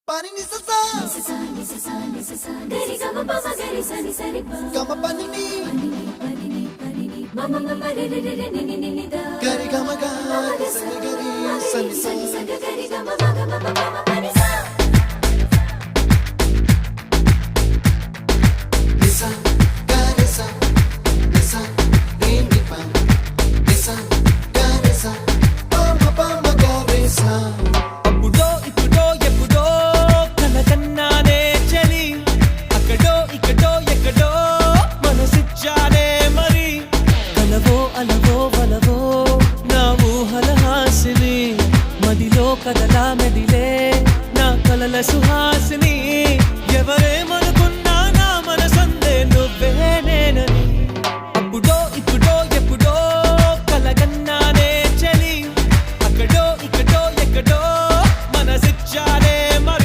Pani ni sa sa gari ga ma pa ma gari sa ni pa ga ma pani ni ma ma ma re re re ni ni ni da gari ga ma ga sa ni gari sa ni sa gari ga ma ma ga ma ma ma pani sa ni sa gari sa ni ni pa ni sa gari sa pa ma gari sa అప్పుడో ఇప్పుడో ఎప్పుడో కలకన్నానే చలి అక్కడో ఇక్కడో ఎక్కడో మనసిచ్చానే మరి కలవో అలవో వలవో నా ఊహల హాసిని మదిలో కదలా మెదిలే నా కలల సుహాసిని ఎవరేమో